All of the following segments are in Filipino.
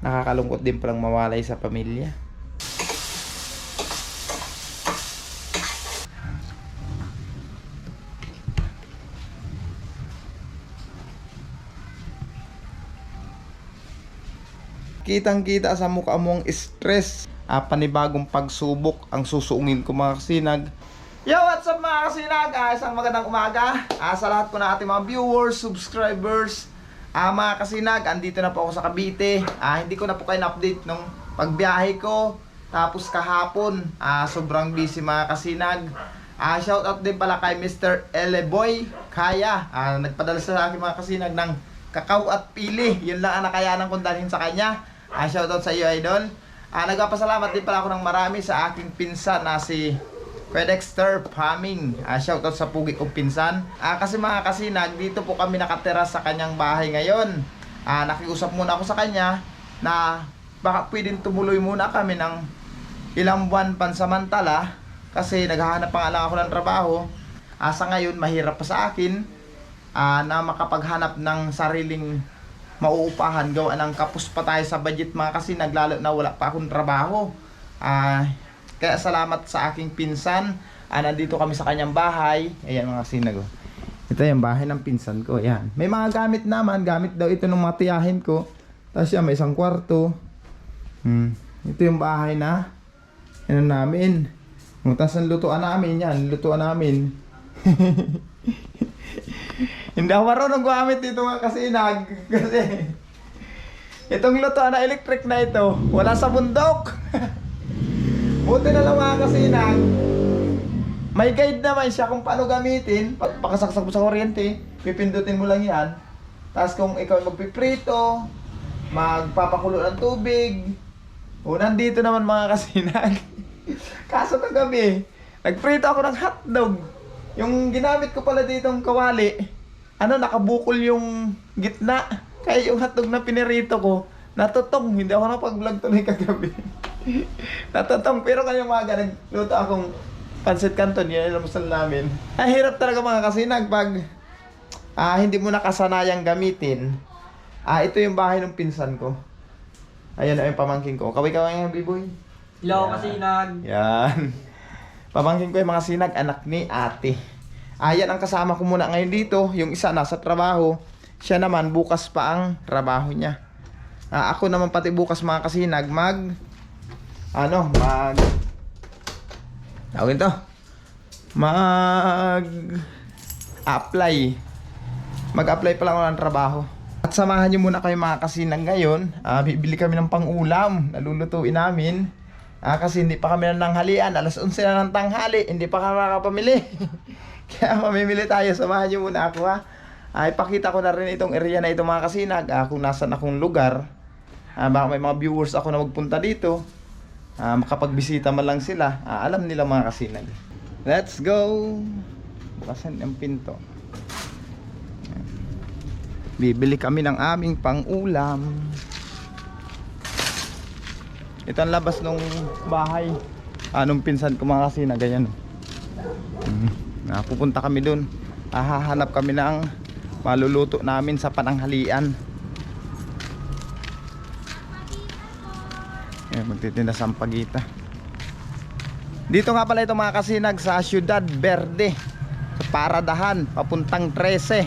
Nakakalungkot din palang mawalay sa pamilya. Kitang-kita sa mukha mong stress. Panibagong pagsubok ang susuungin ko mga kasinag. Yo, what's up mga kasinag? Isang magandang umaga sa lahat po ng ating mga viewers, subscribers. Mga kasinag, andito na po ako sa Cavite. Hindi ko na po kayo na-update nung pagbiyahe ko. Tapos kahapon, sobrang busy mga kasinag. Shoutout din pala kay Mr. Eleboy Kaya. Nagpadala sa akin mga kasinag ng kakao at pili. Yun lang ang nakayanan kong dalhin sa kanya. Shoutout sa iyo, idol. Nagpapasalamat din pala ako ng marami sa aking pinsan na si Dexter Paming. Shoutout sa pugi kong pinsan. Kasi mga kasinag, dito po kami nakatira sa kanyang bahay ngayon. Nakiusap muna ako sa kanya na baka pwedeng tumuloy muna kami ng ilang buwan pansamantala. Kasi naghahanap pa nga lang ako ng trabaho. Sa ngayon, mahirap pa sa akin na makapaghanap ng sariling mauupahan. Gawa ng kapos pa tayo sa budget mga kasinag, lalo na wala pa akong trabaho. Kaya salamat sa aking pinsan. Nandito kami sa kanyang bahay. Ayan mga kasinag. Ito yung bahay ng pinsan ko. Ayan. May mga gamit naman. Gamit daw ito ng mga tiyahin ko. Tapos yan, may isang kwarto. Ito yung bahay na yan namin. Tapos ang lutuan namin yan. Lutuan namin. Hindi ako marunong gumamit dito mga kasinag. Kasi itong lutuan na electric na ito, wala sa bundok. Buti na lang mga kasinag, may guide naman siya kung paano gamitin. Pakasaksak mo sa kuryente, pipindutin mo lang yan. Tapos kung ikaw magpiprito, magpapakulo ng tubig, nandito naman mga kasinag. Kaso kagabi, nagprito ako ng hotdog. Yung ginamit ko pala ditong kawali, nakabukol yung gitna. Kaya yung hotdog na pinirito ko, natutong. Hindi ako napag-vlog tuloy kagabi. Natutong. Pero kaya mga nagluto akong pancit canton. Yan yung lamusal namin. Hirap talaga mga kasinag pag hindi mo nakasanayang gamitin. Ito yung bahay ng pinsan ko. Ayan na yung pamangking ko. Kaway-kaway yung biboy. Hello, kasinag. Yan. Pamangkin ko yung mga sinag, anak ni ate. Yan ang kasama ko muna ngayon dito. Yung isa nasa trabaho. Siya naman bukas pa ang trabaho niya. Ako naman pati bukas mga kasinag tawagin to, mag-apply pa lang ako ng trabaho. At samahan niyo muna kayo mga kasinag ngayon. Bibili kami ng pang-ulam na lulutuin namin. Kasi hindi pa kami nanghalian. Alas 11 na ng tanghali. Hindi pa kami makapamili. Kaya mamimili tayo. Samahan nyo muna ako ipakita ko na rin itong area na ito mga kasinag. Kung nasan akong lugar. Baka may mga viewers ako na magpunta dito. Makapagbisita man lang sila. Alam nila mga kasinag. Let's go! Bukasan ang pinto. Bibili kami ng aming pang-ulam. Ito ang labas ng bahay. Anong pinsan ko mga kasinag, ganyan. Pupunta kami dun. Hahanap kami ng maluluto namin sa pananghalian. Magtitinda sa Sampaguita. Dito nga pala ito mga kasinag sa Ciudad Verde, sa Paradahan, papuntang 13.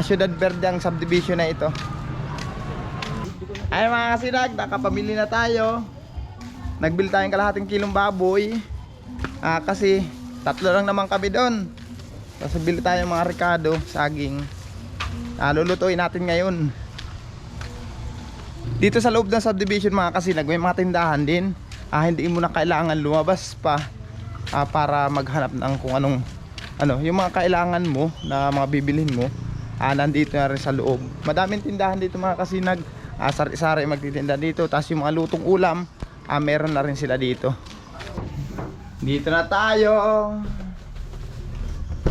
Ciudad Verde ang subdivision na ito. Ay mga kasinag, nakapamili na tayo. Nagbili tayong kalahating kilong baboy. Kasi tatlo lang naman kami doon. Tapos bili tayo mga ricado, saging. Lulutuin natin ngayon. Dito sa loob ng subdivision mga kasinag, may mga tindahan din. Hindi mo na kailangan lumabas pa para maghanap ng kung anong yung mga kailangan mo na mga bibilhin mo. Nandito na rin sa loob. Madaming tindahan dito mga kasinag. Sari-sari magtitinda dito. Tapos yung mga lutong ulam, meron na rin sila dito. Dito na tayo.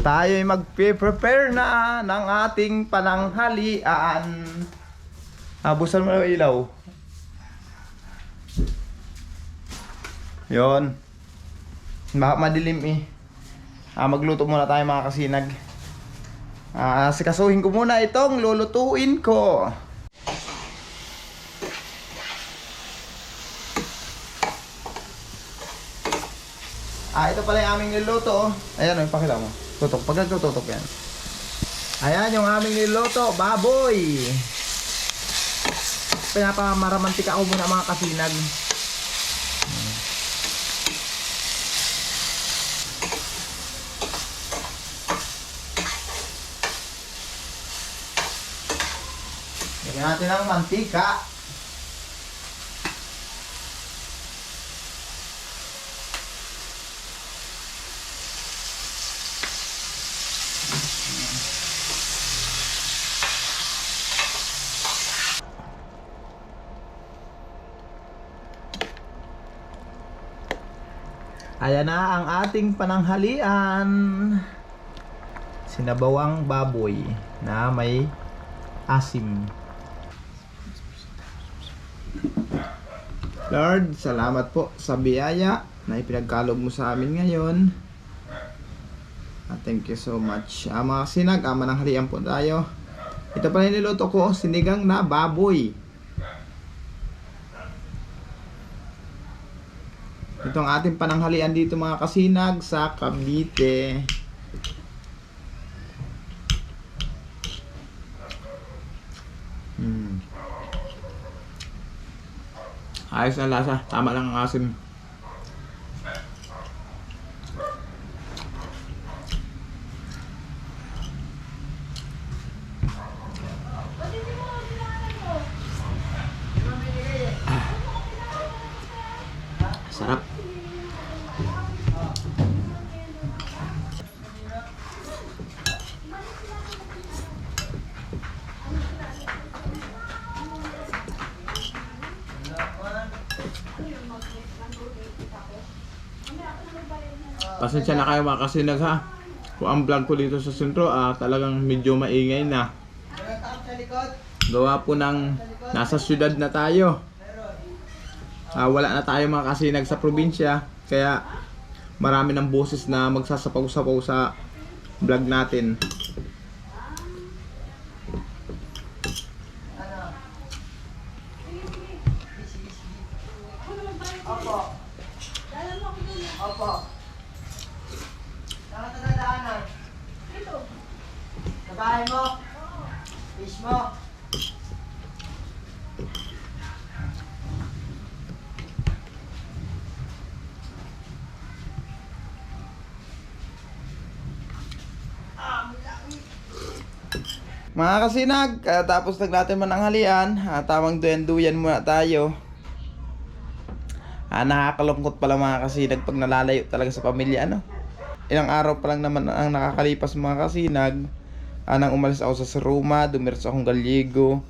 Tayo'y mag-prepare na ng ating pananghalian. Busan mo na ilaw. Yon. Baka madilim magluto muna tayo mga kasinag. Sikasuhin ko muna itong lulutuin ko. Ito pala yung aming niluto. Ayan, pakita mo. Tutok, pag nagtututok yan. Ayan yung aming niluto, baboy. Pinapamaramantika ko muna mga kasinag. Lagyan natin ng mantika. Ayan na ang ating pananghalian. Sinabawang baboy na may asim. Lord, salamat po sa biyaya na ipinagkaloob mo sa amin ngayon. Thank you so much. Mga sinag, mananghalian po tayo. Ito pala yung niluto ko, sinigang na baboy. Ito ang ating pananghalian dito mga kasinag sa Cavite. Ayos na lasa, tama lang ang asim. Sarap. Pasensya na kayo mga kasinag ha. Kung ang vlog ko dito sa sentro talagang medyo maingay na. Gawa po ng nasa syudad na tayo. Wala na tayo mga kasinag sa probinsya. Kaya marami ng boses na magsasapaw-sapaw sa vlog natin. Opo. Saan ka nadaanan? Dito. Sa bahay mo? Fish mo? Mga kasinag, tapos natin mananghalian, tamang duyan-duyan muna tayo. Nakakalungkot pala mga kasinag pag nalalayo talaga sa pamilya, ano? Ilang araw pa lang naman ang nakakalipas mga kasinag. Nang umalis ako sa Roma, dumiretso akong Gallego.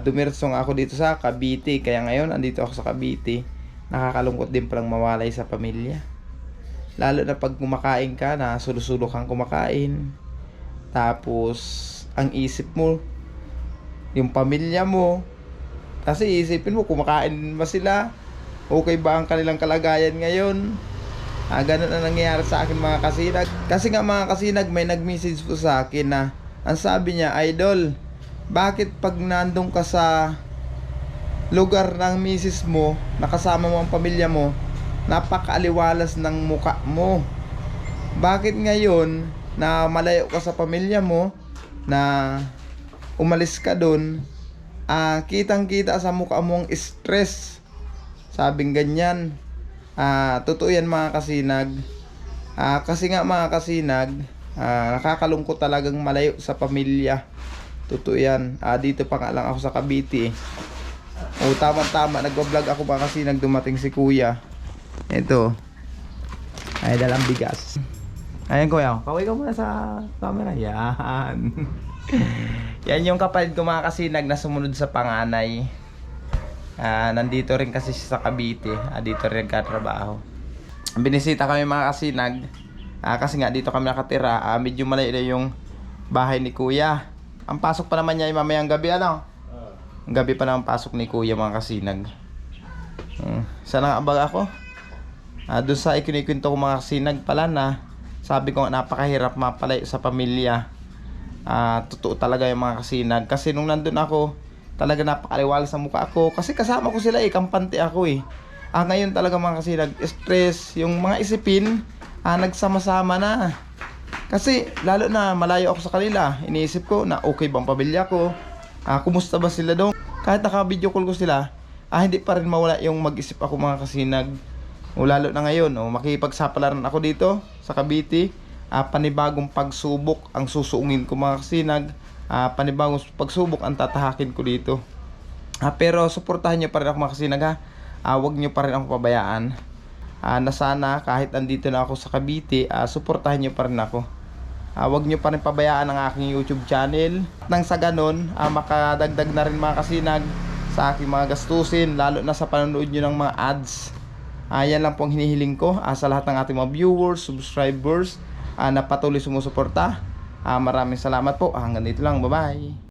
Dumiretso ako dito sa Cavite, kaya ngayon andito ako sa Cavite. Nakakalungkot din palang mawalay sa pamilya. Lalo na pag kumakain ka, na sulo-sulo kang kumakain. Tapos ang isip mo yung pamilya mo, kasi isipin mo kumakain ba sila, okay ba ang kanilang kalagayan ngayon. Ganun ang nangyayari sa akin mga kasinag. Kasi nga mga kasinag, may nag-message po sa akin na ang sabi niya, idol, bakit pag nandun ka sa lugar ng misis mo, nakasama mo ang pamilya mo, napakaaliwalas ng muka mo? Bakit ngayon na malayo ka sa pamilya mo, na umalis ka dun, kitang kita sa mukha mong stress? Sabing ganyan. Totoo yan mga kasinag. Kasi nga mga kasinag, nakakalungkot talagang malayo sa pamilya. Totoo yan. Dito pa nga lang ako sa Cavite. Tama-tama, nagbablog ako mga kasinag, dumating si kuya. Ito ay dalang bigas. Ayan kuya, kaway ka muna sa camera. Yan. Yan yung kapatid ko mga kasinag na sumunod sa panganay. Nandito rin kasi siya sa Cavite. Dito rin nagkatrabaho. Binisita kami mga kasinag. Kasi nga dito kami nakatira. Medyo malayo na yung bahay ni kuya. Ang pasok pa naman niya ay mamayang gabi, ano? Gabi pa naman pasok ni kuya mga kasinag. Saan ang abag ako? Doon sa ikinikwento ko mga kasinag pala na sabi ko napakahirap mapalayo sa pamilya. Totoo talaga yung mga kasinag. Kasi nung nandun ako, talaga napakaliwala sa mukha ako. Kasi kasama ko sila kampante ako . Ngayon talaga mga kasinag, stress, yung mga isipin nagsama-sama na. Kasi lalo na malayo ako sa kanila, iniisip ko na okay bang pamilya ko, kumusta ba sila doon. Kahit naka-video call ko sila, hindi pa rin mawala yung mag-isip ako mga kasinag. O lalo na ngayon, makipagsapalaran ako dito sa Cavite. Panibagong pagsubok ang susuungin ko mga kasinag. Panibagong pagsubok ang tatahakin ko dito. Pero suportahan nyo pa rin ako mga kasinag ha. Huwag nyo pa rin ako pabayaan. Na sana kahit andito na ako sa Cavite, suportahan nyo pa rin ako. Huwag nyo pa rin pabayaan ang aking YouTube channel. Nang sa ganon, makadagdag na rin mga kasinag sa aking mga gastusin, lalo na sa panonood nyo ng mga ads. Yan lang po ang hinihiling ko sa lahat ng ating mga viewers, subscribers na patuloy sumusuporta. Maraming salamat po. Hanggang dito lang. Bye-bye.